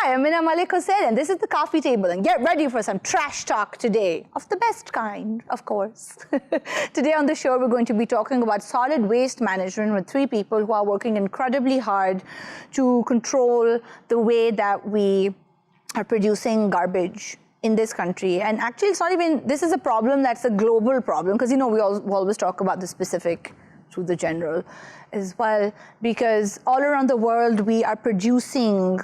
Hi, I'm Mina Malik Hussain, and this is the coffee table. And get ready for some trash talk today, of the best kind, of course. Today on the show, we're going to be talking about solid waste management with three people who are working incredibly hard to control the way that we are producing garbage in this country. And actually, it's not even, this is a problem that's a global problem, because, you know, we always talk about the specific to the general as well, because all around the world, we are producing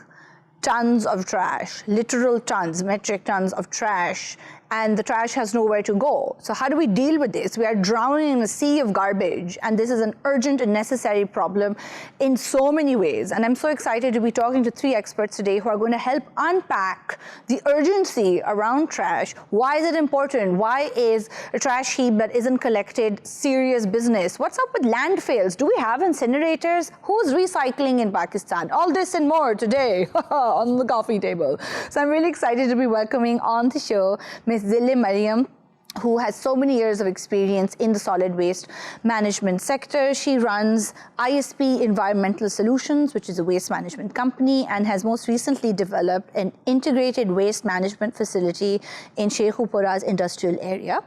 tons of trash, literal tons, metric tons of trash, and the trash has nowhere to go. So how do we deal with this? We are drowning in a sea of garbage, and this is an urgent and necessary problem in so many ways. And I'm so excited to be talking to three experts today who are going to help unpack the urgency around trash. Why is it important? Why is a trash heap that isn't collected serious business? What's up with landfills? Do we have incinerators? Who's recycling in Pakistan? All this and more today on the coffee table. So I'm really excited to be welcoming on the show Ms. Zillay Mariam, who has so many years of experience in the solid waste management sector. She runs ISP Environmental Solutions, which is a waste management company, and has most recently developed an integrated waste management facility in Sheikhupura's industrial area.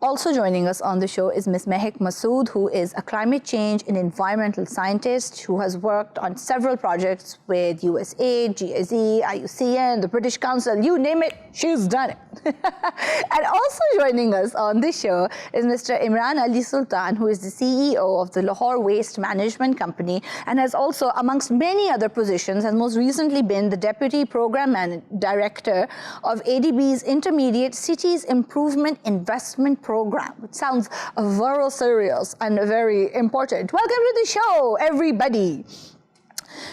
Also joining us on the show is Ms. Mehak Masood, who is a climate change and environmental scientist who has worked on several projects with USAID, GIZ, IUCN, the British Council, you name it, she's done it. And also joining us on this show is Mr. Imran Sultan, who is the CEO of the Lahore Waste Management Company and has also, amongst many other positions, has most recently been the Deputy Program Director of ADB's Intermediate Cities Improvement Investment Program, which sounds very serious and very important. Welcome to the show, everybody.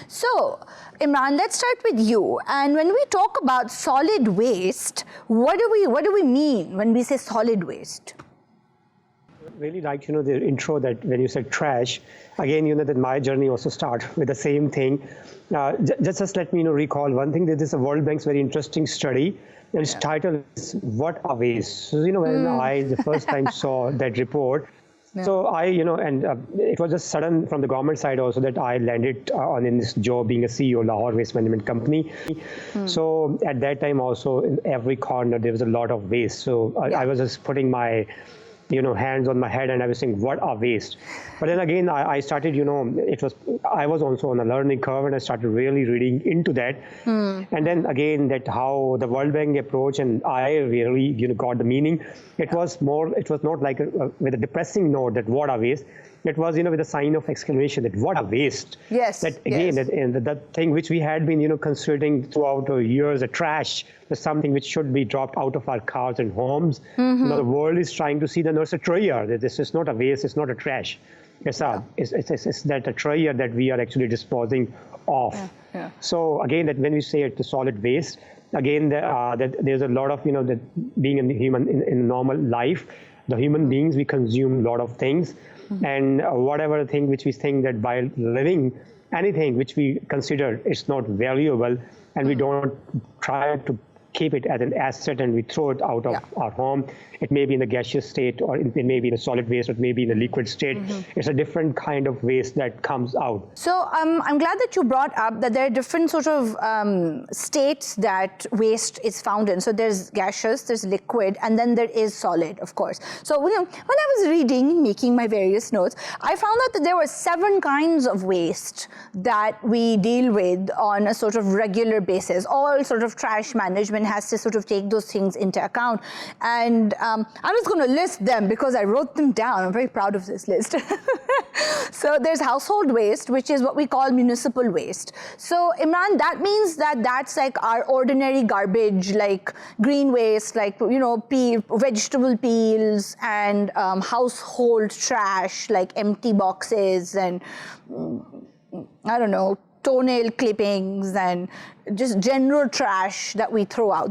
So, Imran, let's start with you. And when we talk about solid waste, what do we mean when we say solid waste? Really like, the intro that when you said trash, again, that my journey also starts with the same thing. Just let me recall one thing. That this is a World Bank's very interesting study. And its title is What a Waste. So, when I the first time saw that report, so I, and it was just sudden from the government side also that I landed in this job being a CEO of Lahore Waste Management Company. So at that time also in every corner there was a lot of waste. So I was just putting my hands on my head and I was saying, what a waste. But then again, I started, I was also on a learning curve and I started really reading into that. And then again, that how the World Bank approach and I really, got the meaning. It was not like with a depressing note that what a waste. It was, with a sign of exclamation that what a waste. Yes. That again, that thing which we had been, considering throughout the years, a trash was something which should be dropped out of our cars and homes. The world is trying to see that it's a treasure. This is not a waste. It's not a trash. It's that a treasure that we are actually disposing of. So again, that when we say it's a solid waste, again, that there's a lot of, that being a human in normal life, the human beings, we consume a lot of things. And whatever thing which we think that by living, anything which we consider is not valuable, and we don't try to keep it as an asset and we throw it out of our home. It may be in a gaseous state, or it may be in a solid waste, or it may be in a liquid state. It's a different kind of waste that comes out. So I'm glad that you brought up that there are different sort of states that waste is found in. So there's gaseous, there's liquid, and then there is solid, of course. So when I was reading, making my various notes, I found out that there were 7 kinds of waste that we deal with on a sort of regular basis. All sort of trash management has to sort of take those things into account. And I'm just going to list them because I wrote them down. I'm very proud of this list. So there's household waste, which is what we call municipal waste. So Imran, that means that that's like our ordinary garbage, like green waste, like, vegetable peels and household trash, like empty boxes and, I don't know, toenail clippings and just general trash that we throw out.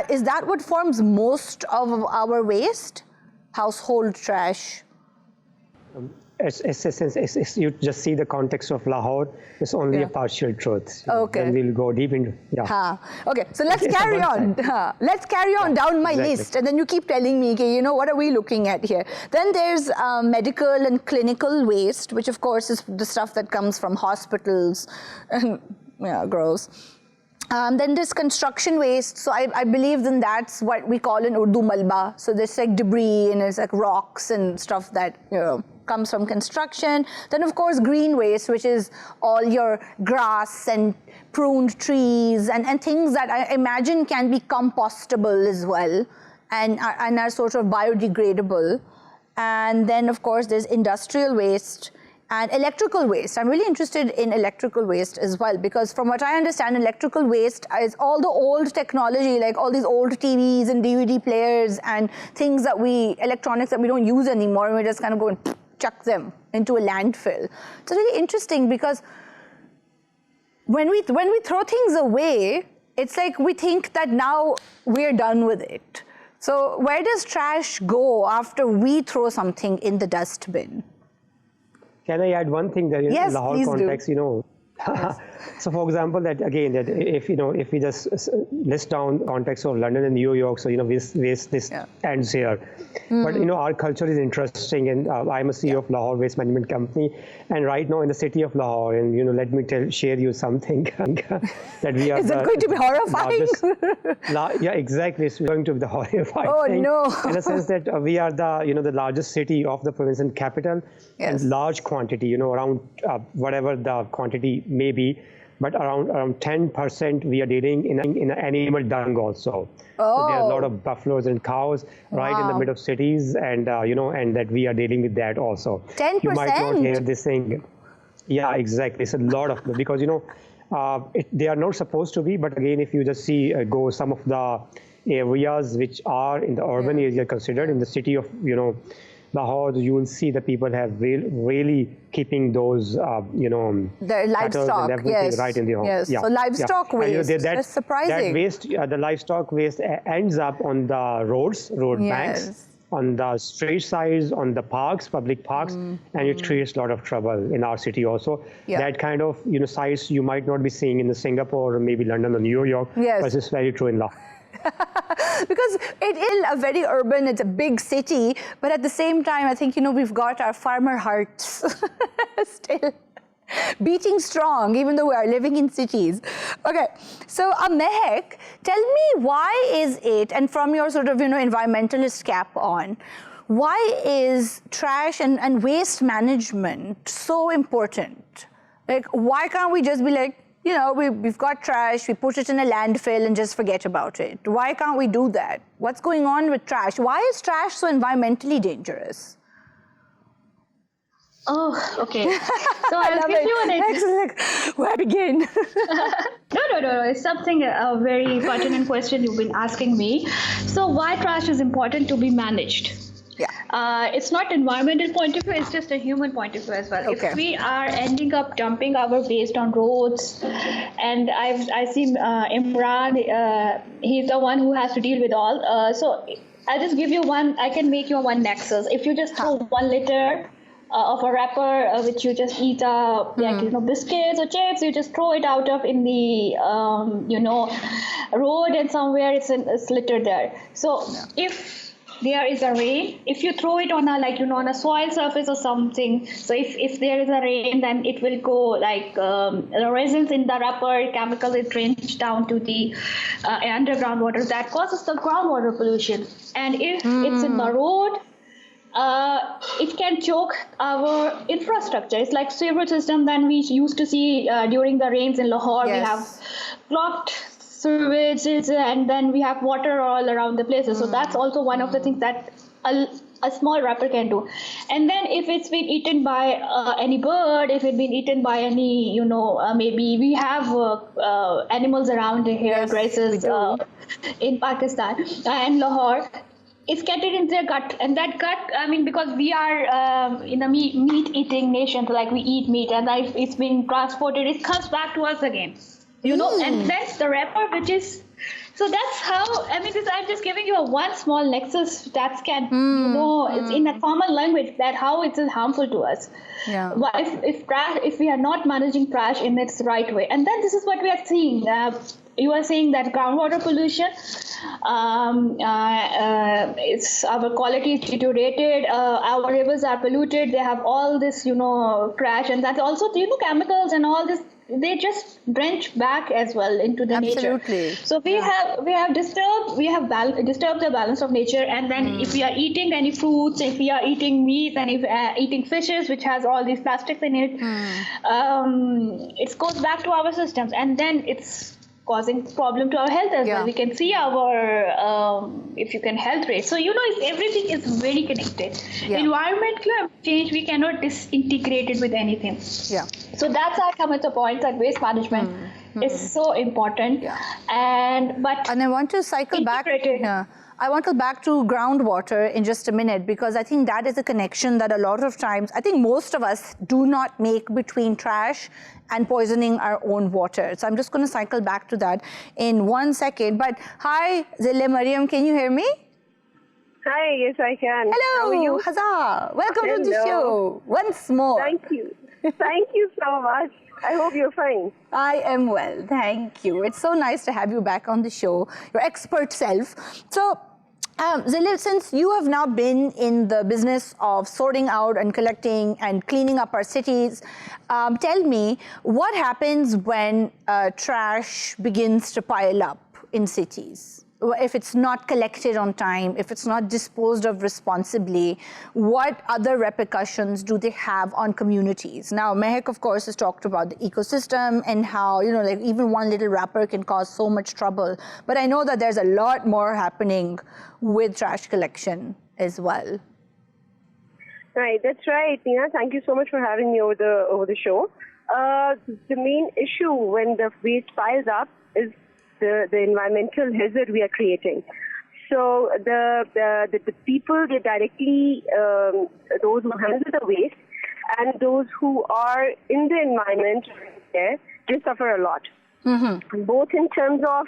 Is that what forms most of our waste? Household trash? You just see the context of Lahore. It's only a partial truth. Okay. Then we'll go deep into, Okay, so let's carry on. Let's carry on down my list, and then you keep telling me, okay, what are we looking at here? Then there's medical and clinical waste, which of course is the stuff that comes from hospitals. And, gross. Then there's construction waste. So I believe then that's what we call in Urdu malba. So there's like debris and it's like rocks and stuff that comes from construction. Then of course green waste, which is all your grass and pruned trees and things that I imagine can be compostable as well and are sort of biodegradable. And then of course there's industrial waste and electrical waste. I'm really interested in electrical waste as well, because from what I understand, electrical waste is all the old technology, like all these old TVs and DVD players and things that electronics that we don't use anymore, and we just kind of go and chuck them into a landfill. It's really interesting because when we throw things away, it's like we think that now we're done with it. So where does trash go after we throw something in the dustbin? Can I add one thing there in Lahore context? Yes. So, for example, that again, that if we just list down context of London and New York, so this ends here. But our culture is interesting, and I'm a CEO of Lahore Waste Management Company, and right now in the city of Lahore, and let me share you something that we are. Is it going to be horrifying? Yeah, exactly. It's going to be the horrifying thing. No! In the sense that we are the largest city of the province and capital, and large quantity, around whatever the quantity may be. But around 10% we are dealing in animal dung also. So there are a lot of buffaloes and cows right in the middle of cities, and and that we are dealing with that also. 10%? You might not hear this thing. Yeah, exactly. It's a lot of because they are not supposed to be. But again, if you just see go some of the areas which are in the urban area considered in the city of Lahore, you will see that people have really keeping those, the livestock, and everything right in the home. Yes, so livestock waste, that's surprising. That waste, the livestock waste ends up on the road banks, on the street sides, on the parks, public parks, and it creates a lot of trouble in our city also. That kind of, sites you might not be seeing in the Singapore or maybe London or New York, but it's very true in Lahore. Because it is a very urban, it's a big city, but at the same time, I think, we've got our farmer hearts still beating strong, even though we are living in cities. Okay, so Mehak, tell me why is it, and from your sort of, environmentalist cap on, why is trash and waste management so important? Like, why can't we just be like, we've got trash, we put it in a landfill and just forget about it. Why can't we do that? What's going on with trash? Why is trash so environmentally dangerous? Oh, okay. So I'll give you an where begin? No. It's something, a very pertinent question you've been asking me. So why trash is important to be managed? Yeah. It's not environmental point of view, it's just a human point of view as well. Okay. If we are ending up dumping our waste on roads, and I see Imran, he's the one who has to deal with all. So I'll just give you I can make you one nexus. If you just throw 1 liter of a wrapper which you just eat biscuits or chips, you just throw it out of in the road, and somewhere it's littered there. So if there is a rain, if you throw it on on a soil surface or something, so if there is a rain, then it will go the resins in the wrapper, chemical is drenched down to the underground water. That causes the groundwater pollution. And if it's in the road, it can choke our infrastructure. It's like sewerage system than we used to see during the rains in Lahore. We have blocked sewages, and then we have water all around the places. So that's also one of the things that a small wrapper can do. And then if it's been eaten by any bird, if it's been eaten by any, maybe we have animals around here, grazes in Pakistan and Lahore, it's getting in their gut, and that gut, because we are in a meat-eating nation, so we eat meat, and if it's been transported, it comes back to us again. And that's the wrapper, which is, so that's how, I'm just giving you one small nexus that can, it's in a common language, that how it is harmful to us. Yeah. But if we are not managing trash in its right way, and then this is what we are seeing. You are saying that groundwater pollution, it's our quality is deteriorated, our rivers are polluted, they have all this, trash, and that's also, chemicals and all this they just drench back as well into the Absolutely. nature. So we have disturbed the balance of nature. And then if we are eating any fruits, if we are eating meat, and if eating fishes which has all these plastics in it, it goes back to our systems, and then it's causing problem to our health as well. We can see our health rate. So everything is very connected. Environmental change, we cannot disintegrate it with anything. So that's how I come at the point that waste management is so important. And I want to cycle back. I want to go back to groundwater in just a minute, because I think that is a connection that a lot of times, I think most of us do not make between trash and poisoning our own water. So I'm just going to cycle back to that in 1 second. But hi, Zillay, Mariam, can you hear me? Hi, yes, I can. Hello, how are you? Huzzah. Welcome to the show once more. Thank you. Thank you so much. I hope you're fine. I am well, thank you. It's so nice to have you back on the show, your expert self. So, Zillay, since you have now been in the business of sorting out and collecting and cleaning up our cities, tell me, what happens when trash begins to pile up in cities? If it's not collected on time, if it's not disposed of responsibly, what other repercussions do they have on communities? Now, Mehak, of course, has talked about the ecosystem and how, like even one little wrapper can cause so much trouble. But I know that there's a lot more happening with trash collection as well. Right, that's right, Mina. Thank you so much for having me over the show. The main issue when the waste piles up is the environmental hazard we are creating. So the people, they directly, those who handle the waste and those who are in the environment, they suffer a lot, both in terms of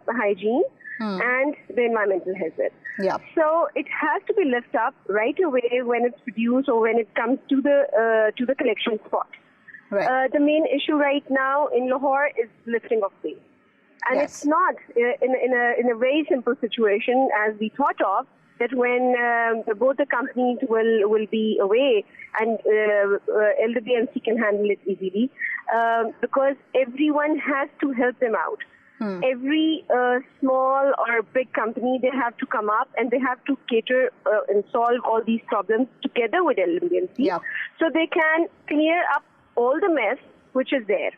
hygiene and the environmental hazard. So it has to be lifted up right away when it's produced or when it comes to the collection spot. The main issue right now in Lahore is lifting of waste. And it's not in a very simple situation as we thought of, that when both the companies will be away and LWMC can handle it easily, because everyone has to help them out. Every small or big company, they have to come up and they have to cater and solve all these problems together with LWMC, so they can clear up all the mess which is there.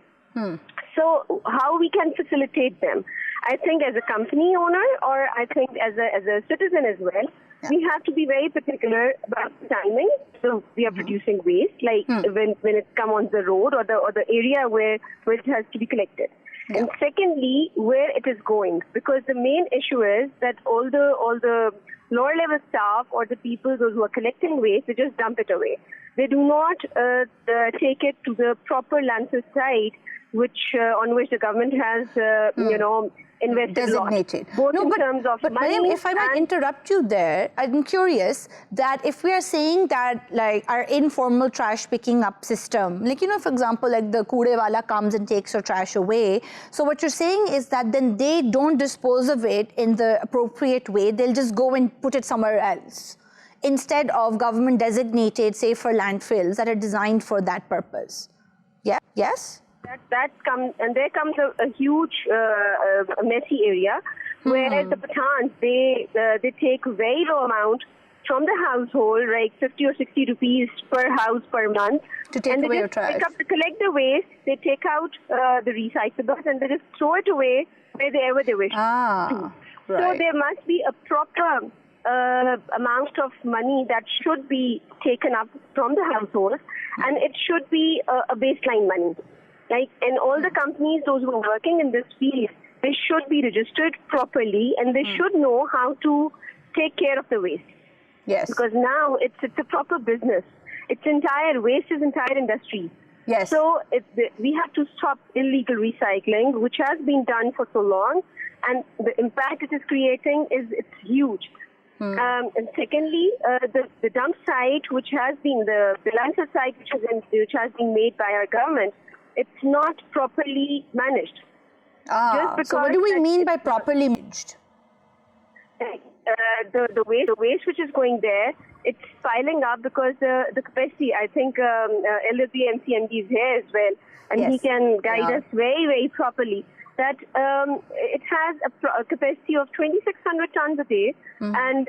So how we can facilitate them? I think as a company owner, or I think as a citizen as well, we have to be very particular about the timing. So we are producing waste, like when it comes on the road or the area where it has to be collected. And secondly, where it is going, because the main issue is that all the lower level staff or the people, those who are collecting waste, they just dump it away. They do not take it to the proper landfill site, on which the government has, invested designated. A lot, both in terms of money. Mariam, if I might interrupt you there, I'm curious that if we are saying that, like, our informal trash picking up system, like, for example, like the Koode Wala comes and takes your trash away. So what you're saying is that then they don't dispose of it in the appropriate way. They'll just go and put it somewhere else, instead of government designated safer landfills that are designed for that purpose. Yes? There comes a huge messy area where the Pathans, they take a very low amount from the household, like 50 or 60 rupees per house per month, to take away your trash. To collect the waste, they take out the recyclables and they just throw it away wherever they wish. So there must be a proper amount of money that should be taken up from the households, and it should be a baseline money. And all the companies, those who are working in this field, they should be registered properly and they should know how to take care of the waste. Because now it's a proper business. Waste is entire industry. So we have to stop illegal recycling, which has been done for so long, and the impact it is creating it's huge. And secondly, the dump site, which has been the landfill site, which has been made by our government, it's not properly managed. So what do we mean by properly managed? The waste which is going there, it's piling up because the capacity, I think LWMC MD is here as well, and he can guide us very, very properly. That it has a capacity of 2,600 tons a day, and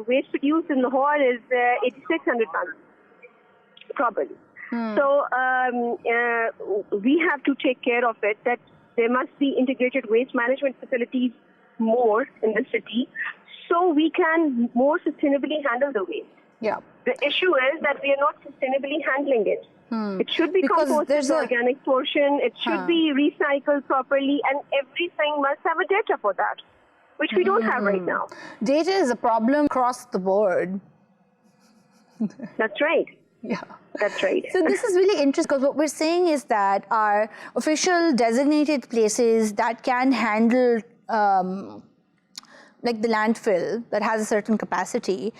waste produced in Lahore is 8,600 tons, probably. So we have to take care of it, that there must be integrated waste management facilities more in the city, so we can more sustainably handle the waste. Yeah. The issue is that we are not sustainably handling it. It should be composted, the organic portion. It should be recycled properly, and everything must have a data for that, which we don't have right now. Data is a problem across the board. That's right. Yeah. That's right. So this is really interesting, because what we're saying is that our official designated places that can handle like the landfill that has a certain capacity,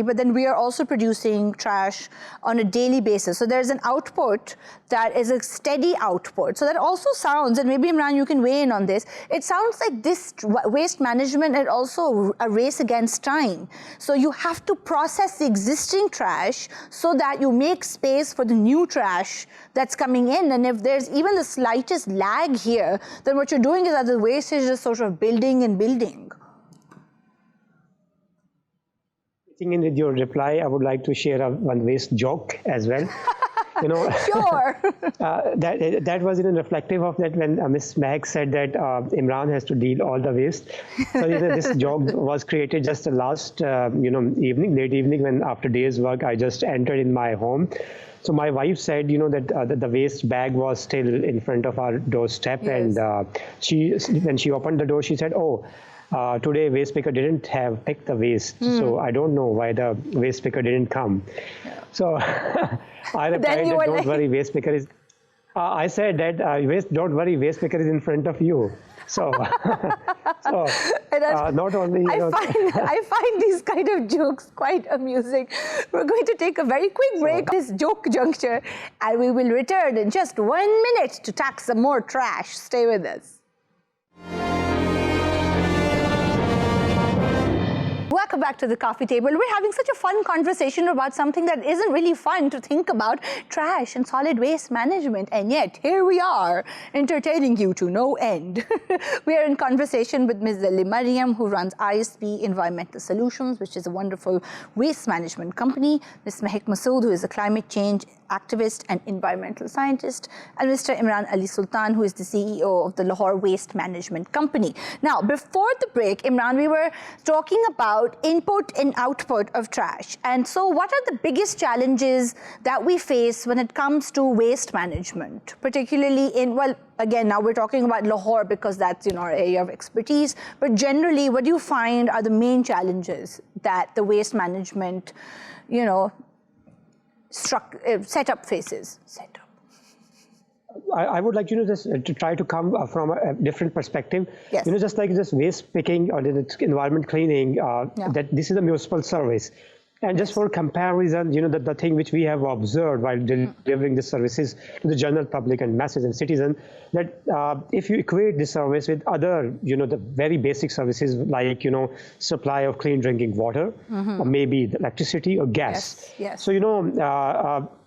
but then we are also producing trash on a daily basis. So there's an output that is a steady output. So that also sounds, and maybe Imran, you can weigh in on this, it sounds like this waste management is also a race against time. So you have to process the existing trash so that you make space for the new trash that's coming in. And if there's even the slightest lag here, then what you're doing is that the waste is just sort of building and building. In with your reply, I would like to share one waste joke as well. Sure. That was reflective of that when Ms. Mehak said that Imran has to deal all the waste. So this joke was created just the last late evening, when after day's work I just entered in my home. So my wife said, that the waste bag was still in front of our doorstep, and when she opened the door, she said, "Oh, today waste picker didn't have picked the waste, so I don't know why the waste picker didn't come." So I replied, "Don't worry, waste picker is." I said that don't worry, waste picker is in front of you. So, not only I find these kind of jokes quite amusing. We're going to take a very quick break at this joke juncture, and we will return in just 1 minute to tackle some more trash. Stay with us. Welcome back to the coffee table. We're having such a fun conversation about something that isn't really fun to think about, trash and solid waste management. And yet, here we are, entertaining you to no end. We are in conversation with Ms. Mariam, who runs ISP Environmental Solutions, which is a wonderful waste management company. Ms. Mehak Masood, who is a climate change activist and environmental scientist, and Mr. Imran Ali Sultan, who is the CEO of the Lahore Waste Management Company. Now, before the break, Imran, we were talking about input and output of trash. And so what are the biggest challenges that we face when it comes to waste management, particularly in, well, again, now we're talking about Lahore because that's our area of expertise, but generally, what do you find are the main challenges that the waste management, setup faces? I would like just to try to come from a different perspective. Yes. Just like this waste picking or the environment cleaning, that this is a municipal service. And just for comparison, the thing which we have observed while delivering the services to the general public and masses and citizens, that if you equate this service with other, the very basic services like, supply of clean drinking water, or maybe the electricity or gas. Yes. So,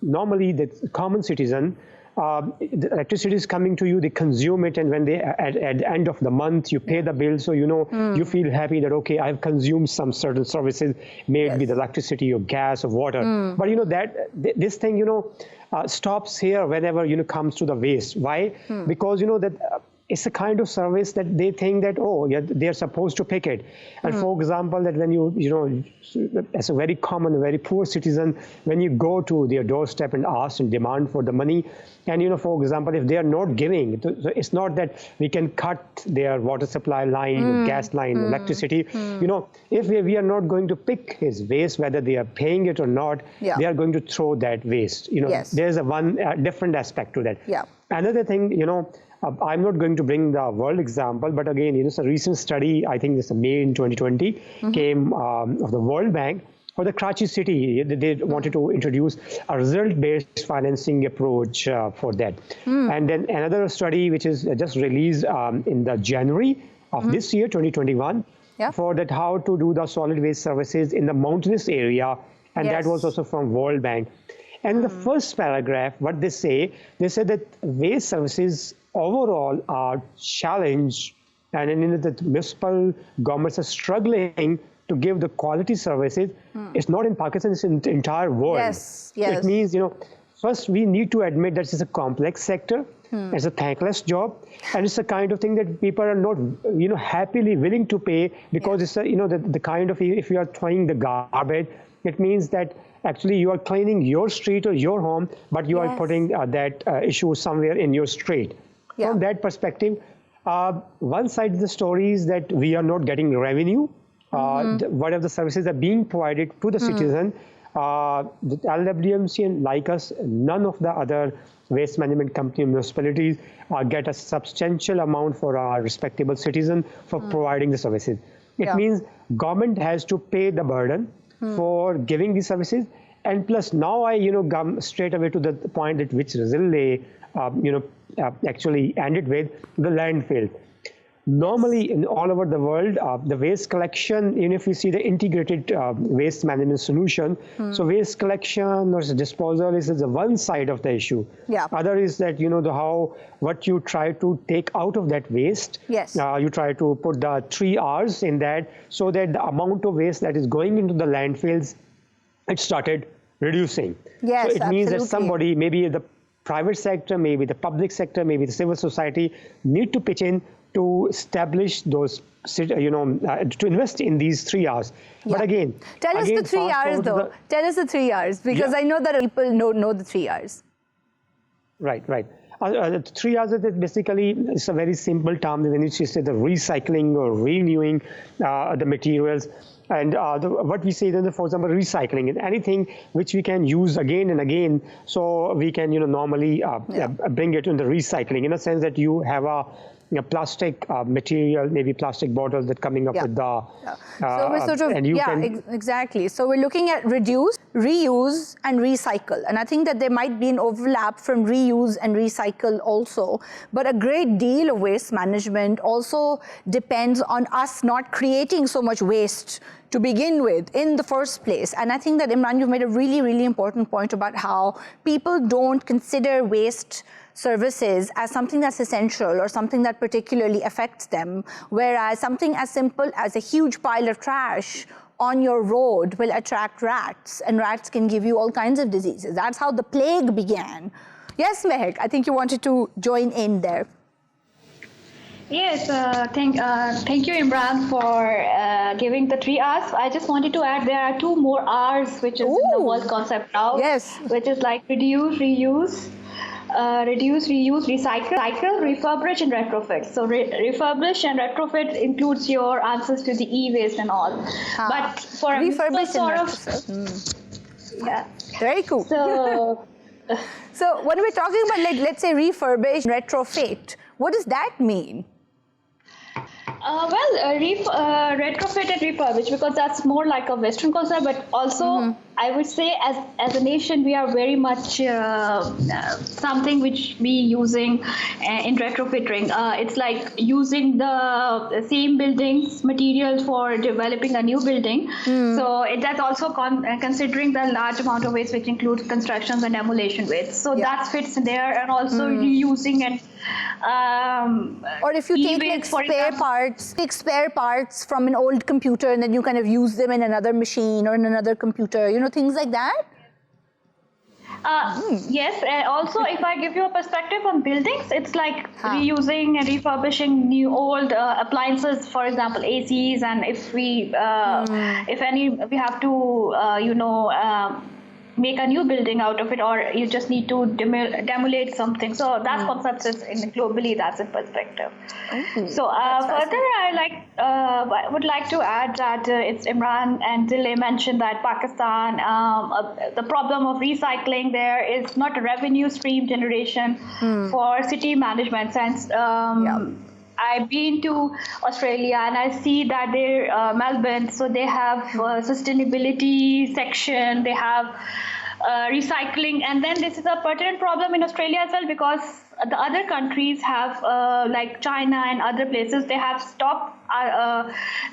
normally the common citizen, the electricity is coming to you, they consume it, and when they at the end of the month you pay the bill, so you feel happy that okay, I've consumed some certain services, maybe the electricity or gas or water. But that this thing stops here whenever comes to the waste. Why? Because that it's a kind of service that they think that, oh, yeah, they're supposed to pick it. And for example, that when you as a very common, very poor citizen, when you go to their doorstep and ask and demand for the money, and for example, if they are not giving, so it's not that we can cut their water supply line, gas line, electricity. If we are not going to pick his waste, whether they are paying it or not, they are going to throw that waste. There's a different aspect to that. Another thing, I'm not going to bring the world example, but again, it's a recent study, I think it's May in 2020, came of the World Bank for the Karachi city. They wanted to introduce a result-based financing approach for that. And then another study, which is just released in the January of this year, 2021, Yeah. for that how to do the solid waste services in the mountainous area, and that was also from World Bank. And in the first paragraph, what they say that waste services overall are challenged, and the municipal governments are struggling to give the quality services. It's not in Pakistan, it's in the entire world. Yes, So it means, first we need to admit that it's a complex sector, it's a thankless job, and it's the kind of thing that people are not, happily willing to pay, because it's the kind of, if you are throwing the garbage, it means that actually you are cleaning your street or your home, but you are putting that issue somewhere in your street. From that perspective, one side of the story is that we are not getting revenue. Whatever the services are being provided to the citizen, the LWMC and like us, none of the other waste management company municipalities get a substantial amount for our respectable citizen for providing the services. It means government has to pay the burden for giving these services. And plus now I, come straight away to the point at which Zillay, actually ended with the landfill. Normally, in all over the world, the waste collection, if you see the integrated waste management solution, so waste collection or disposal is the one side of the issue. Other is that, what you try to take out of that waste. You try to put the 3 R's in that, so that the amount of waste that is going into the landfills, it started reducing. So it means that somebody, maybe the private sector, maybe the public sector, maybe the civil society, need to pitch in to establish those, to invest in these 3 R's. But again, tell us the 3 R's though. Tell us the 3 R's, because I know that people know the 3 R's. Right. The 3 R's, basically, it's a very simple term when you say the recycling or renewing the materials. And what we say then, for example, recycling is anything which we can use again and again. So we can, normally bring it in the recycling, in a sense that you have a plastic material, maybe plastic bottles that coming up with the. So we're sort of, exactly. So we're looking at reduce, reuse, and recycle. And I think that there might be an overlap from reuse and recycle also. But a great deal of waste management also depends on us not creating so much waste to begin with in the first place. And I think that, Imran, you've made a really, really important point about how people don't consider waste services as something that's essential or something that particularly affects them, whereas something as simple as a huge pile of trash on your road will attract rats, and rats can give you all kinds of diseases. That's how the plague began. Yes, Mehak, I think you wanted to join in there. Yes, thank you, Imran, for giving the 3 R's. I just wanted to add there are 2 more R's, which is in the whole concept now, which is like reduce, reuse, recycle, refurbish, and retrofit. So refurbish and retrofit includes your answers to the e-waste and all. But for refurbish and retrofit, very cool. So, so when we're talking about, like, let's say refurbish, retrofit, what does that mean? Retrofit and refurbish, because that's more like a Western concept, but also I would say as a nation, we are very much something which we using in retrofitting. It's like using the same buildings material for developing a new building. So that's also considering the large amount of waste, which includes constructions and demolition waste. So that fits in there, and also reusing and or if you take like spare parts from an old computer and then you kind of use them in another machine or in another computer, things like that. Yes, also if I give you a perspective on buildings, it's like reusing and refurbishing new old appliances, for example ACs, and if we we have to make a new building out of it, or you just need to demolish something. So that concept is globally, that's in perspective. So further, I would like to add that it's Imran and Zillay mentioned that Pakistan, the problem of recycling there is not a revenue stream generation for city management sense. I've been to Australia and I see that they're Melbourne, so they have sustainability section, they have recycling, and then this is a pertinent problem in Australia as well, because the other countries have, like China and other places, they have stopped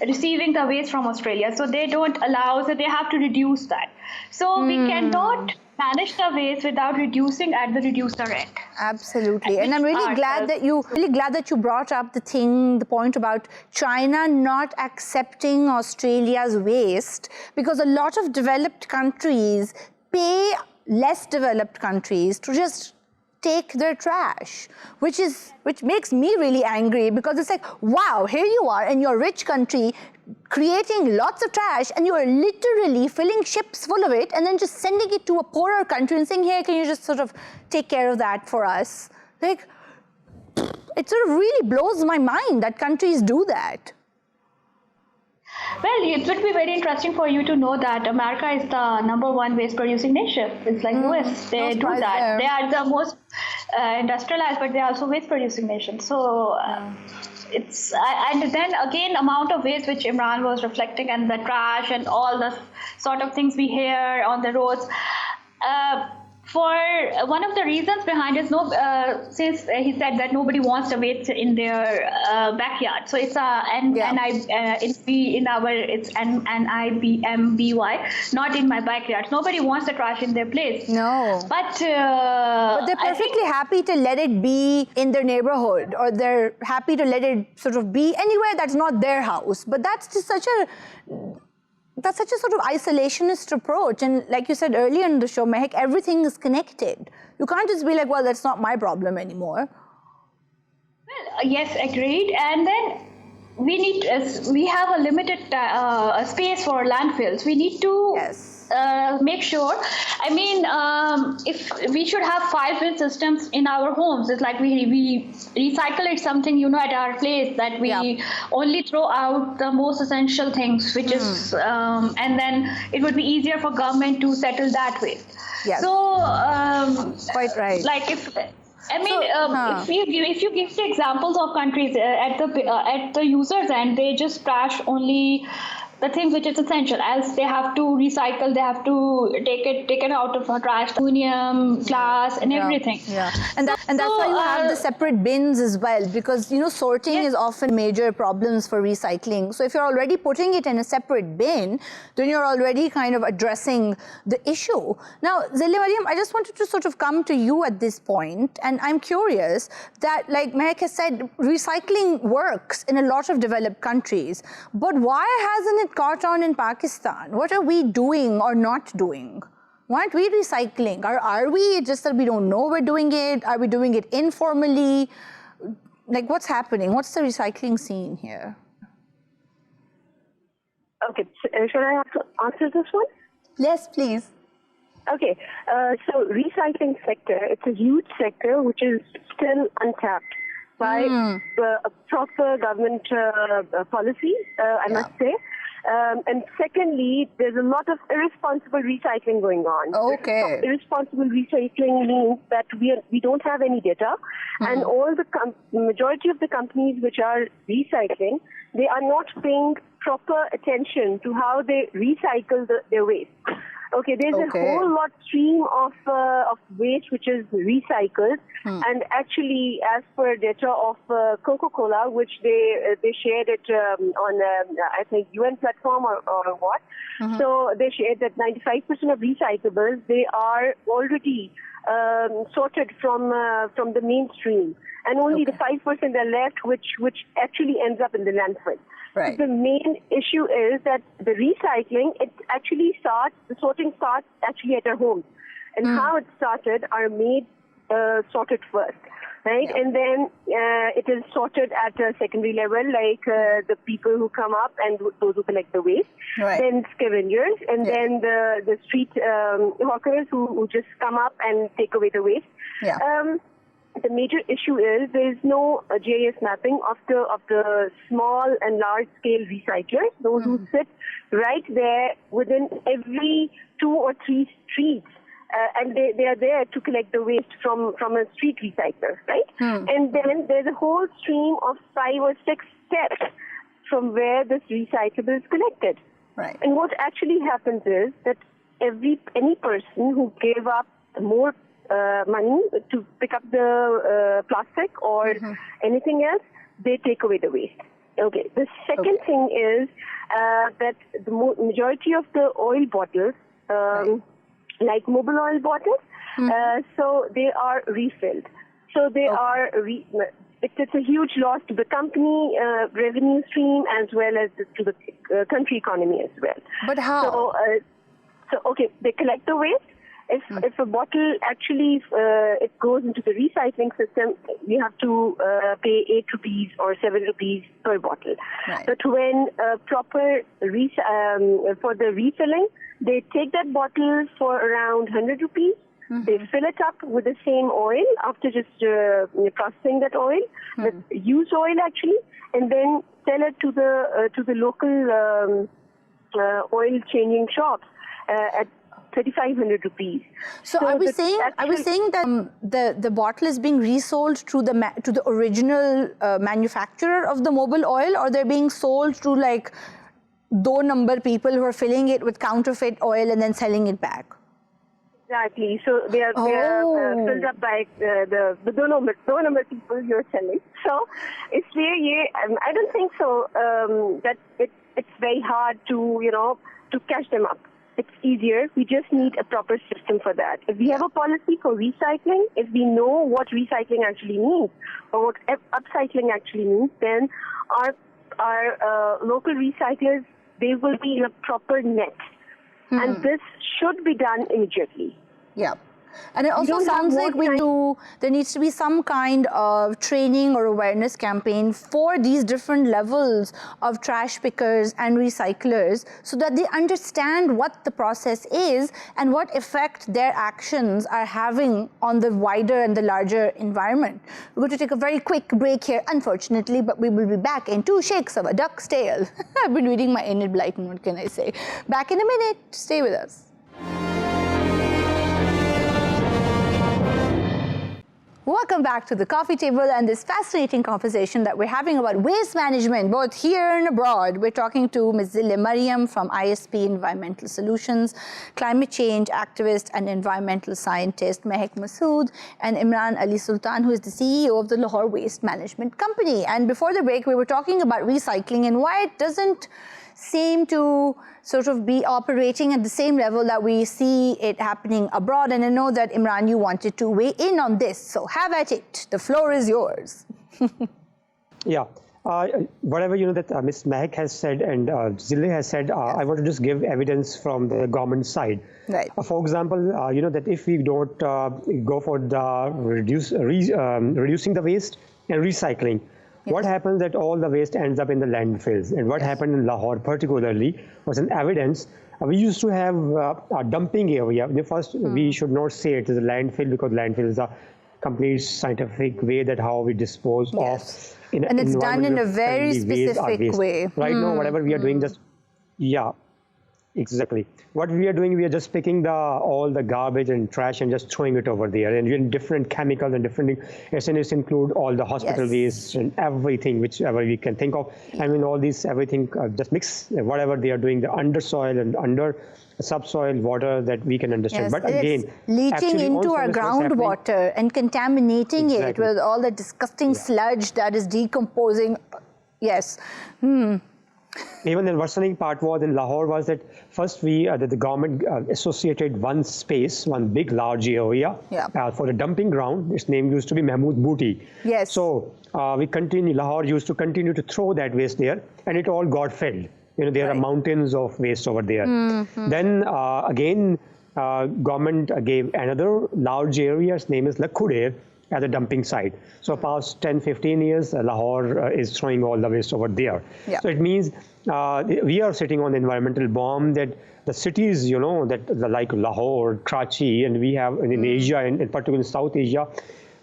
receiving the waste from Australia. So they don't allow, so they have to reduce that. So we cannot manage the waste without reducing at the reducer end. Absolutely, and I'm really glad that you brought up the point about China not accepting Australia's waste, because a lot of developed countries pay less developed countries to just take their trash, which makes me really angry, because it's like, wow, here you are in your rich country creating lots of trash, and you are literally filling ships full of it and then just sending it to a poorer country and saying, here, can you just sort of take care of that for us? Like, it sort of really blows my mind that countries do that. Well, it would be very interesting for you to know that America is the #1 waste producing nation. It's like US, they do that. There. They are the most industrialized, but they are also waste producing nation. So it's, and then again, amount of waste which Imran was reflecting, and the trash and all the sort of things we hear on the roads. For one of the reasons behind is since he said that nobody wants the waste in their backyard, so it's it's NIBMBY, not in my backyard. Nobody wants the trash in their place. No, but they're perfectly happy to let it be in their neighborhood, or they're happy to let it sort of be anywhere that's not their house. But that's just such a sort of isolationist approach. And like you said earlier in the show, Mehak, everything is connected. You can't just be like, well, that's not my problem anymore. Well, yes, agreed. And then we have a limited space for landfills. We need to make sure. I mean, if we should have 5 bin systems in our homes. It's like we recycle it something, at our place, that we only throw out the most essential things, which is, and then it would be easier for government to settle that way. Yes. So, quite right. Like if you give the examples of countries at the users end, they just trash only the things which is essential, else they have to recycle, they have to take it out of a trash, aluminum, glass, and everything. Yeah, and that's why you have the separate bins as well, because sorting is often major problems for recycling. So if you're already putting it in a separate bin, then you're already kind of addressing the issue. Now, Zillay, Mariam, I just wanted to sort of come to you at this point, and I'm curious that, like Mehak has said, recycling works in a lot of developed countries, but why hasn't it caught on in Pakistan? What are we doing or not doing? Why aren't we recycling? Are we just that we don't know we're doing it? Are we doing it informally? Like, what's happening? What's the recycling scene here? Okay, should I answer this one? Yes, please. Okay, so recycling sector, it's a huge sector which is still untapped by a proper government policy, I must say. And secondly, there's a lot of irresponsible recycling going on. Okay. Irresponsible recycling means that we don't have any data, and all the majority of the companies which are recycling, they are not paying proper attention to how they recycle their waste. Okay, there's a whole lot stream of waste which is recycled, and actually, as per data of Coca-Cola, which they shared it on I think UN platform or what, so they shared that 95% of recyclables, they are already sorted from the mainstream, and only the 5% are left, which actually ends up in the landfill. Right. The main issue is that the recycling, the sorting starts actually at our homes. And how it started are made sorted first, right? Yeah. And then it is sorted at a secondary level, like the people who come up and those who collect the waste. Right. Then scavengers, and then the street hawkers who just come up and take away the waste. Yeah. The major issue is there is no GIS mapping of the small and large scale recyclers, those who sit right there within every 2 or 3 streets, and they are there to collect the waste from a street recycler, right? And then there's a whole stream of 5 or 6 steps from where this recyclable is collected. Right. And what actually happens is that any person who gave up more money to pick up the plastic or anything else, they take away the waste. Okay. The second thing is that the majority of the oil bottles, like mobile oil bottles, so they are refilled. So they are, it's a huge loss to the company revenue stream as well as to the country economy as well. But how? So okay, they collect the waste. If a bottle actually it goes into the recycling system, you have to pay 8 rupees or 7 rupees per bottle. Right. But when proper for the refilling, they take that bottle for around 100 rupees. They fill it up with the same oil after just processing that oil, the used oil actually, and then sell it to the local oil changing shops at 3,500 rupees. So are we saying that the bottle is being resold to the original manufacturer of the mobile oil, or they're being sold to like do-number people who are filling it with counterfeit oil and then selling it back? Exactly. So they are filled up by the do-number people you're selling. So I don't think so that it's very hard to catch them up. It's easier. We just need a proper system for that. If we have a policy for recycling, if we know what recycling actually means or what upcycling actually means, then our local recyclers, they will be in a proper net. And this should be done immediately. Yeah. And it also sounds like there needs to be some kind of training or awareness campaign for these different levels of trash pickers and recyclers so that they understand what the process is and what effect their actions are having on the wider and the larger environment. We're going to take a very quick break here, unfortunately, but we will be back in 2 shakes of a duck's tail. I've been reading my Enid Blyton, what can I say? Back in a minute. Stay with us. Welcome back to the coffee table and this fascinating conversation that we're having about waste management, both here and abroad. We're talking to Ms. Zillay Mariam from ISP Environmental Solutions, climate change activist and environmental scientist Mehak Masood, and Imran Ali Sultan, who is the CEO of the Lahore Waste Management Company. And before the break, we were talking about recycling and why it doesn't seem to sort of be operating at the same level that we see it happening abroad. And I know that, Imran, you wanted to weigh in on this. So have at it. The floor is yours. Yeah. Whatever that Ms. Mehak has said and Zillay has said, I want to just give evidence from the government side. Right. For example, that if we don't go for the reducing the waste and recycling, what happens that all the waste ends up in the landfills? And what happened in Lahore particularly was an evidence. We used to have a dumping area. First, we should not say it is a landfill because landfill is a complete scientific way that how we dispose of. And it's done in a very specific way. Right now, whatever we are doing, exactly. What we are doing, we are just picking all the garbage and trash and just throwing it over there. And in different chemicals and different SNS include all the hospital waste and everything, whichever we can think of. I mean, all these, everything just mix whatever they are doing, the undersoil and under subsoil water that we can understand. But again, it's leaching into our groundwater and contaminating it with all the disgusting sludge that is decomposing. Yes. Even the worsening part was in Lahore was that first the government associated one space, one big large area for the dumping ground. Its name used to be Mahmood Booty. Yes. So Lahore used to continue to throw that waste there, and it all got filled. There are mountains of waste over there. Then again, government gave another large area. Its name is Lakhude at the dumping site. So past 10, 15 years, Lahore is throwing all the waste over there. So it means we are sitting on the environmental bomb that the cities, that like Lahore, Karachi, and we have in Asia, and in particular in South Asia,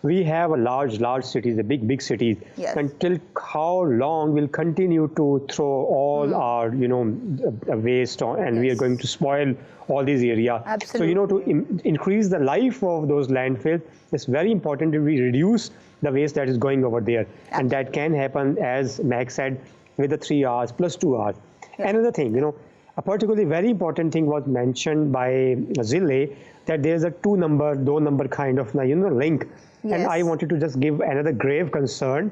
we have a large cities, the big cities. Until how long we'll continue to throw all our, waste on, and we are going to spoil all these areas. Absolutely. So, to increase the life of those landfills, it's very important that we reduce the waste that is going over there. And that can happen, as Mehak said, with the 3 hours plus 2 hours. Another thing, a particularly very important thing was mentioned by Zillay, that there's a do number kind of link. Yes. And I wanted to just give another grave concern.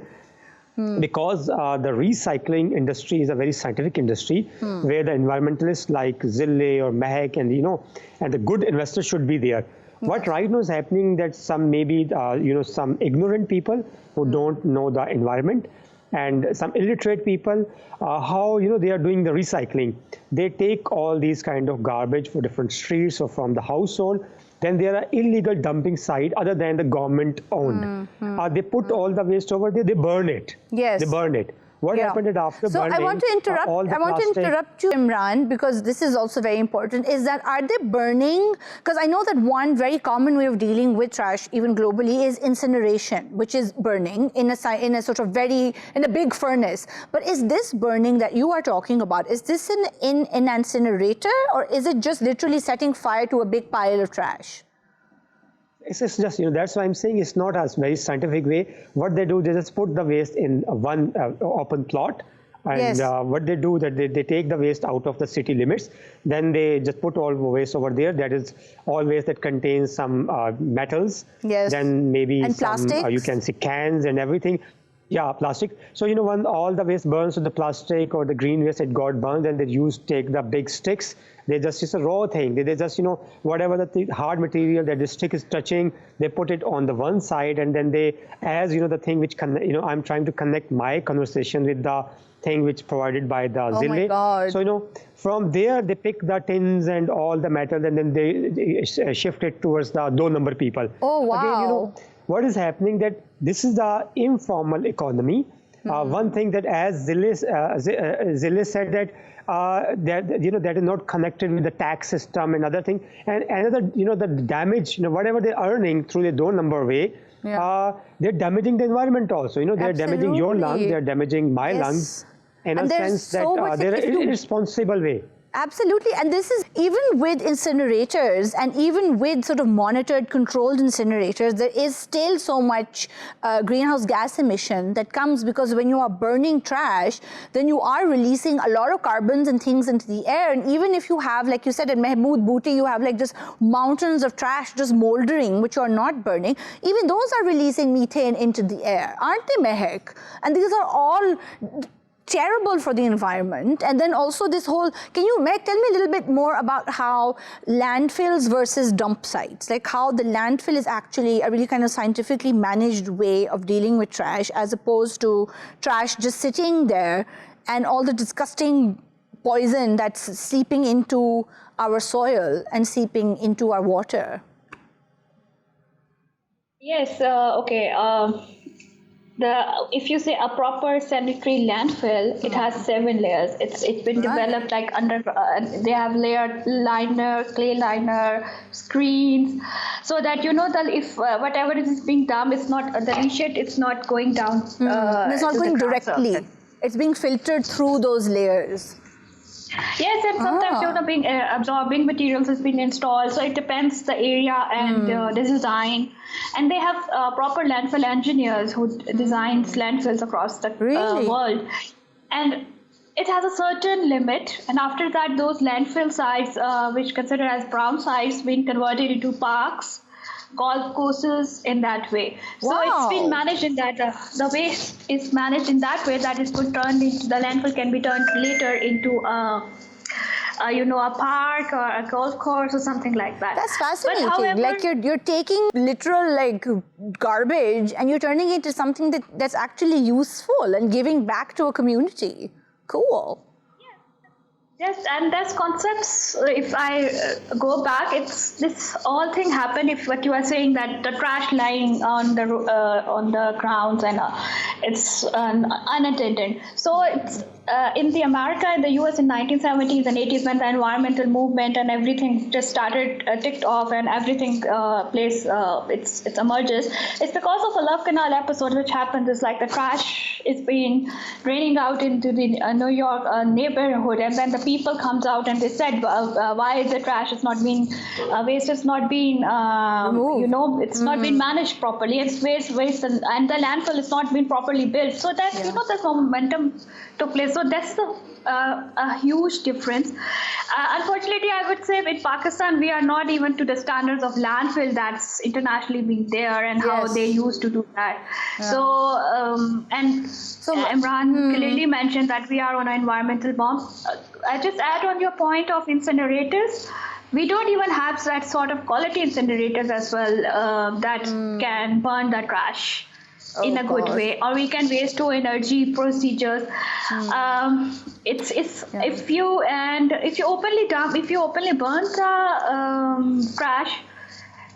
Because the recycling industry is a very scientific industry where the environmentalists like Zillay or Mehak and the good investors should be there. What right now is happening that some maybe some ignorant people who don't know the environment and some illiterate people, how they are doing the recycling. They take all these kind of garbage for different streets or from the household. Then there are illegal dumping site other than the government owned. They put all the waste over there, they burn it. Yes. They burn it. What happened after burning? So I want to interrupt. I want to interrupt you, Imran, because this is also very important. Is that are they burning? Because I know that one very common way of dealing with trash, even globally, is incineration, which is burning in a sort of in a big furnace. But is this burning that you are talking about? Is this in an incinerator, or is it just literally setting fire to a big pile of trash? It's just, that's why I'm saying it's not a very scientific way. What they do, they just put the waste in one open plot. And what they do, that they take the waste out of the city limits. Then they just put all the waste over there. That is all waste that contains some metals. Yes. Then maybe and some, plastics. you can see cans and everything. Yeah, plastic. So, when all the waste burns, so the plastic or the green waste, it got burned, and they take the big sticks. They just, it's a raw thing. They just, whatever the hard material that the stick is touching, they put it on the one side, and then they, as the thing which, I'm trying to connect my conversation with the thing which provided by the Zillay. Oh my God. So, from there, they pick the tins and all the metal, and then they shift it towards the low number people. Oh, wow. Again, what is happening that this is the informal economy. One thing that, as Zillay said, that that is not connected with the tax system and other thing. And another, the damage, whatever they're earning through the door number way, they're damaging the environment also. They're damaging your lungs, they're damaging my lungs, in a sense that they're an irresponsible way. Absolutely, and this is even with incinerators and even with sort of monitored, controlled incinerators, there is still so much greenhouse gas emission that comes because when you are burning trash, then you are releasing a lot of carbons and things into the air. And even if you have, like you said, at Mahmood Booty, you have like just mountains of trash just moldering, which you are not burning, even those are releasing methane into the air, aren't they, Mehak? And these are all terrible for the environment. And then also this whole, Meg, tell me a little bit more about how landfills versus dump sites, like how the landfill is actually a really kind of scientifically managed way of dealing with trash as opposed to trash just sitting there and all the disgusting poison that's seeping into our soil and seeping into our water. Yes, okay. If you say a proper sanitary landfill, it has 7 layers. It's been developed like under. They have layered liner, clay liner, screens, so that that if whatever is being dumped, it's not the leachate. It's not going down. It's not going directly. It's being filtered through those layers. Yes, and sometimes being absorbing materials has been installed. So it depends the area and the design. And they have proper landfill engineers who designs landfills across the world. And it has a certain limit. And after that, those landfill sites, which considered as brown sites, being converted into parks, golf courses in that way. Wow. So it's been managed in that, the waste is managed in that way that it's been turned into, the landfill can be turned later into a park or a golf course or something like that. That's fascinating. But however, like you're taking literal like garbage and you're turning it into something that's actually useful and giving back to a community. Cool. Yes, and there's concepts. If I go back, this all thing happened. If what you are saying that the trash lying on the grounds and it's unattended. So it's in the America and the US in 1970s and 80s when the environmental movement and everything just started ticked off and everything it emerges. It's because of a Love Canal episode which happened. Is like the trash is being raining out into the New York neighborhood, and then the people comes out and they said, why is the trash? It's not being waste is not being it's not being managed properly. It's waste and the landfill is not being properly built. So that that momentum took place. So that's the a huge difference. Unfortunately, I would say in Pakistan, we are not even to the standards of landfill that's internationally been there and how they used to do that. Yeah. So Imran clearly mentioned that we are on an environmental bomb. I just add on your point of incinerators. We don't even have that sort of quality incinerators as well that can burn the trash in a good way, or we can waste to energy procedures. If you openly burn the trash,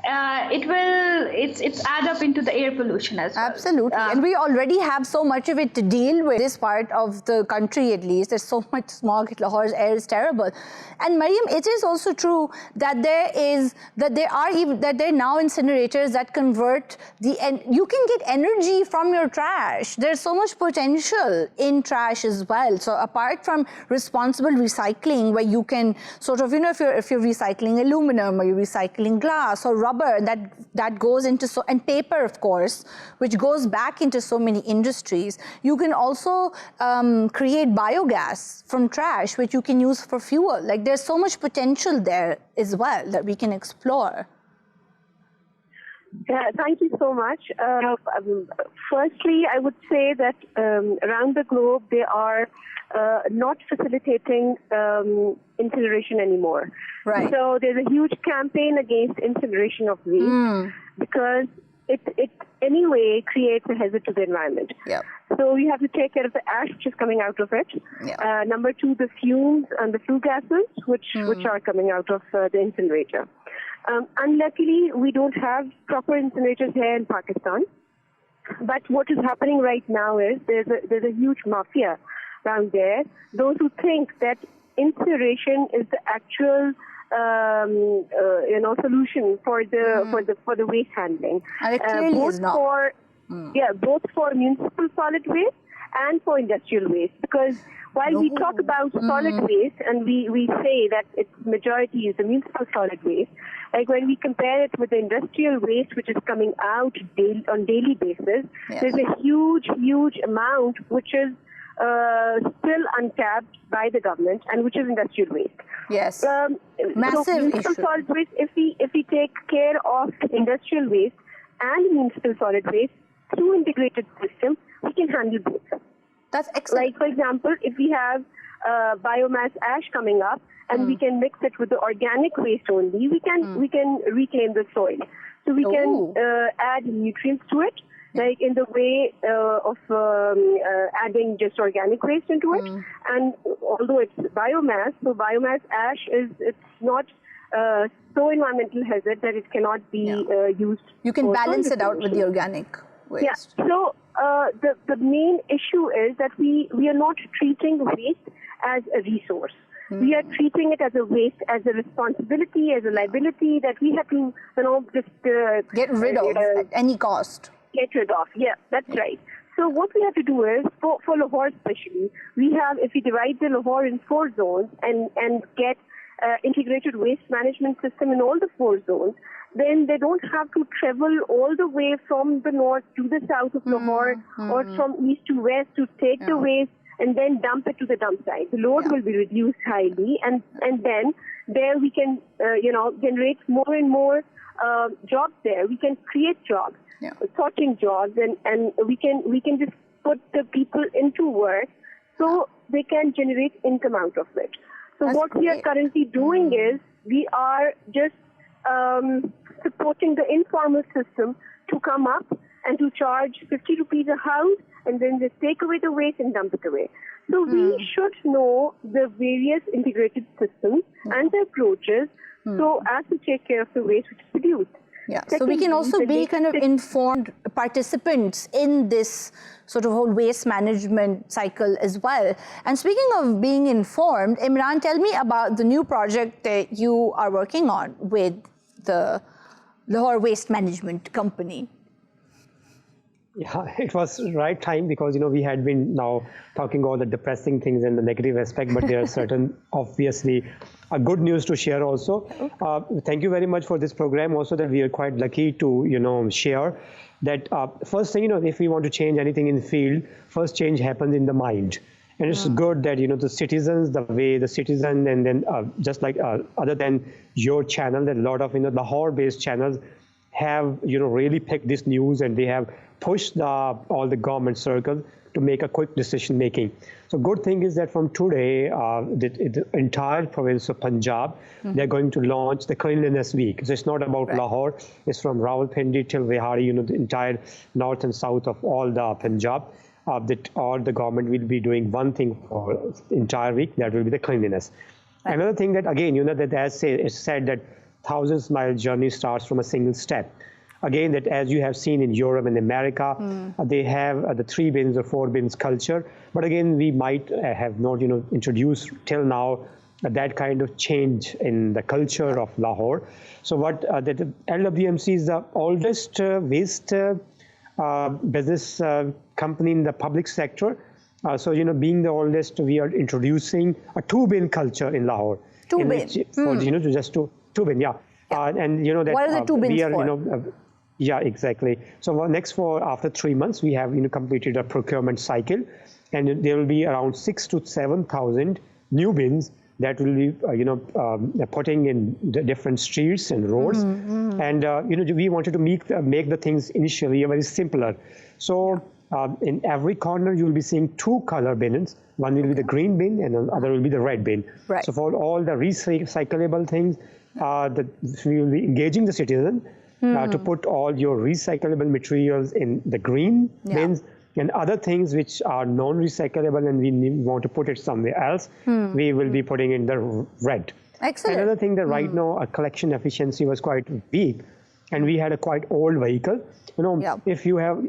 it's add up into the air pollution as well. Absolutely. And we already have so much of it to deal with. This part of the country, at least, there's so much smog. Lahore's air is terrible. And Mariam, it is also true that there are now incinerators that convert you can get energy from your trash. There's so much potential in trash as well. So apart from responsible recycling, where you can sort of, if you're recycling aluminum or you're recycling glass or rubber, that goes into and paper, of course, which goes back into so many industries. You can also create biogas from trash, which you can use for fuel. Like, there's so much potential there as well that we can explore. Yeah, thank you so much. Firstly, I would say that around the globe, they are not facilitating incineration anymore. Right. So there's a huge campaign against incineration of waste because it anyway creates a hazard to the environment. Yep. So you have to take care of the ash which is coming out of it. Yep. Number two, the fumes and the flue gases which are coming out of the incinerator. Unluckily, we don't have proper incinerators here in Pakistan. But what is happening right now is there's a huge mafia around there. Those who think that incineration is the actual solution for the waste handling. And it clearly is not. Both for municipal solid waste and for industrial waste. Because while we talk about solid waste and we say that its majority is the municipal solid waste, like when we compare it with the industrial waste which is coming out on daily basis, there's a huge amount which is still untapped by the government and which is industrial waste. Yes. Massive so municipal issue. Solid waste, if we take care of industrial waste and municipal solid waste through integrated system, we can handle both. That's excellent. Like, for example, if we have biomass ash coming up and we can mix it with the organic waste only, we can reclaim the soil. So we can add nutrients to it, like in the way of adding just organic waste into it. And although it's biomass, so biomass ash it's not so environmental hazard that it cannot be used. You can balance it out with the organic waste. Yeah. So the main issue is that we are not treating waste as a resource. We are treating it as a waste, as a responsibility, as a liability that we have to, just get rid of at any cost. Get rid of. Yeah, that's right. So what we have to do is, for Lahore especially, if we divide the Lahore in 4 zones and get integrated waste management system in all the 4 zones, then they don't have to travel all the way from the north to the south of Lahore or from east to west to take the waste and then dump it to the dump site. The load will be reduced highly, and then there we can generate more and more jobs there. We can create jobs, sorting jobs, and we can just put the people into work so they can generate income out of it. So what we are currently doing is we are just supporting the informal system to come up and to charge 50 rupees a house and then just take away the waste and dump it away. So we should know the various integrated systems and the approaches so as to take care of the waste which is produced. Yeah, so we can also be kind of informed participants in this sort of whole waste management cycle as well. And speaking of being informed, Imran, tell me about the new project that you are working on with the Lahore Waste Management Company. Yeah, it was right time because, we had been now talking all the depressing things and the negative aspect, but there are certain, obviously, good news to share also. Thank you very much for this program also that we are quite lucky to, share that first thing, if we want to change anything in the field, first change happens in the mind. And it's good that, the citizens, the way the citizen, and then just like other than your channel, that a lot of, Lahore-based channels have, really picked this news, and they have pushed all the government circles to make a quick decision making. So good thing is that from today, the entire province of Punjab, they're going to launch the Cleanliness Week. So it's not about Lahore, it's from Rawalpindi till Vihari, the entire north and south of all the Punjab. That all the government will be doing one thing for the entire week, that will be the cleanliness. Right. Another thing that, again, that as it's said that 1,000-mile journey starts from a single step. Again, that as you have seen in Europe and America, they have the 3 bins or 4 bins culture. But again, we might have not, introduced till now that kind of change in the culture of Lahore. So what the LWMC is the oldest waste business company in the public sector. So, being the oldest, we are introducing a 2-bin culture in Lahore. 2 bin? To just 2 bin, yeah. And that what are the 2 bins we are, for? Yeah, exactly. So after 3 months, we have completed a procurement cycle, and there will be around 6,000 to 7,000 new bins that will be putting in the different streets and roads. And we wanted to make the things initially very simpler. So in every corner you will be seeing 2 color bins. One will be the green bin, and the other will be the red bin. Right. So for all the recyclable things, we will be engaging the citizen to put all your recyclable materials in the green bins, and other things which are non-recyclable and we want to put it somewhere else, we will be putting in the red. Excellent. Another thing that right now our collection efficiency was quite weak, and we had a quite old vehicle. If you have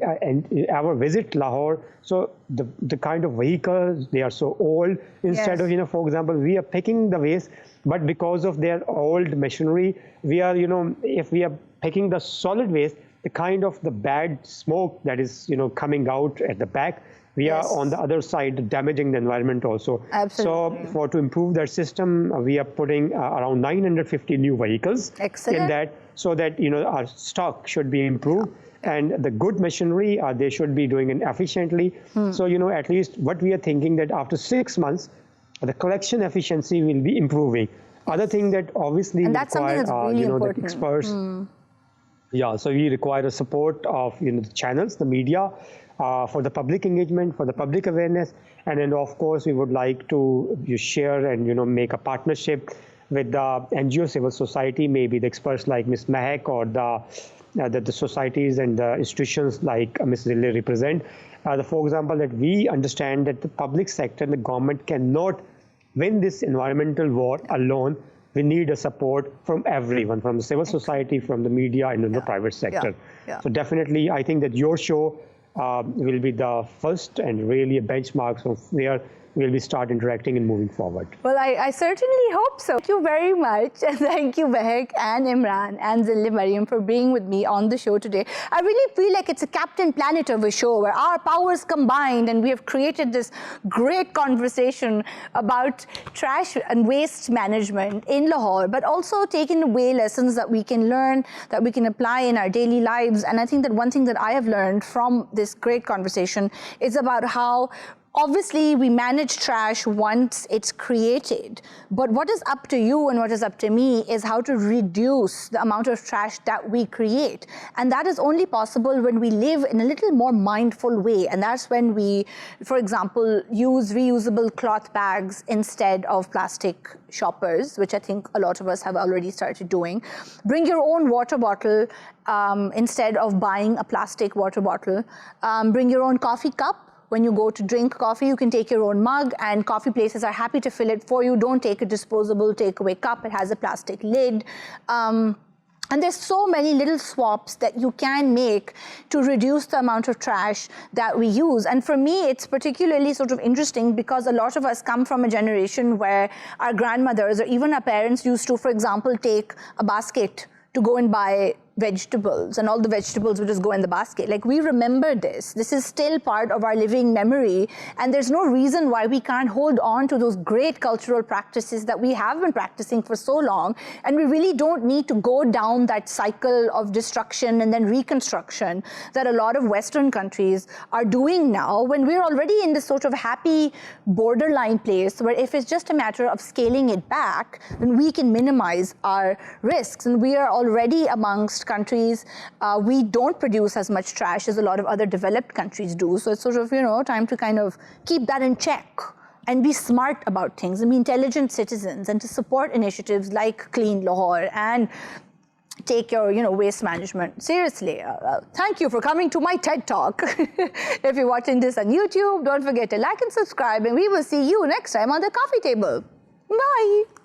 ever visit Lahore, so the kind of vehicles, they are so old. Instead of, for example, we are picking the waste, but because of their old machinery, we are, if we are picking the solid waste, the kind of the bad smoke that is, coming out at the back, we are on the other side damaging the environment also. Absolutely. So to improve that system, we are putting around 950 new vehicles in that, so that, our stock should be improved. And the good machinery, they should be doing it efficiently. So, at least what we are thinking that after 6 months, the collection efficiency will be improving. Other thing that obviously require, the experts. Yeah, so we require the support of, the channels, the media, for the public engagement, for the public awareness. And then, of course, we would like to share and, make a partnership with the NGO civil society, maybe the experts like Ms. Mehak, or the societies and the institutions like Ms. Zillay represent. For example, that we understand that the public sector and the government cannot win this environmental war alone. We need a support from everyone, from the civil society, from the media, and the private sector. So definitely, I think that your show will be the first and really a benchmark from where we'll be start interacting and moving forward. Well, I certainly hope so. Thank you very much. And thank you, Mehak and Imran and Zillay Mariam, for being with me on the show today. I really feel like it's a Captain Planet of a show where our powers combined, and we have created this great conversation about trash and waste management in Lahore, but also taking away lessons that we can learn, that we can apply in our daily lives. And I think that one thing that I have learned from this great conversation is about how obviously, we manage trash once it's created, but what is up to you and what is up to me is how to reduce the amount of trash that we create. And that is only possible when we live in a little more mindful way. And that's when we, for example, use reusable cloth bags instead of plastic shoppers, which I think a lot of us have already started doing. Bring your own water bottle instead of buying a plastic water bottle. Bring your own coffee cup. When you go to drink coffee, you can take your own mug, and coffee places are happy to fill it for you. Don't take a disposable takeaway cup. It has a plastic lid. And there's so many little swaps that you can make to reduce the amount of trash that we use. And for me, it's particularly sort of interesting because a lot of us come from a generation where our grandmothers or even our parents used to, for example, take a basket to go and buy vegetables and all the vegetables would just go in the basket. Like, we remember this. This is still part of our living memory, and there's no reason why we can't hold on to those great cultural practices that we have been practicing for so long, and we really don't need to go down that cycle of destruction and then reconstruction that a lot of Western countries are doing now, when we're already in this sort of happy borderline place where if it's just a matter of scaling it back, then we can minimize our risks. And we are already amongst countries, we don't produce as much trash as a lot of other developed countries do. So it's sort of, time to kind of keep that in check and be smart about things and be intelligent citizens, and to support initiatives like Clean Lahore and take your, waste management seriously. Thank you for coming to my TED Talk. If you're watching this on YouTube, don't forget to like and subscribe, and we will see you next time on the coffee table. Bye.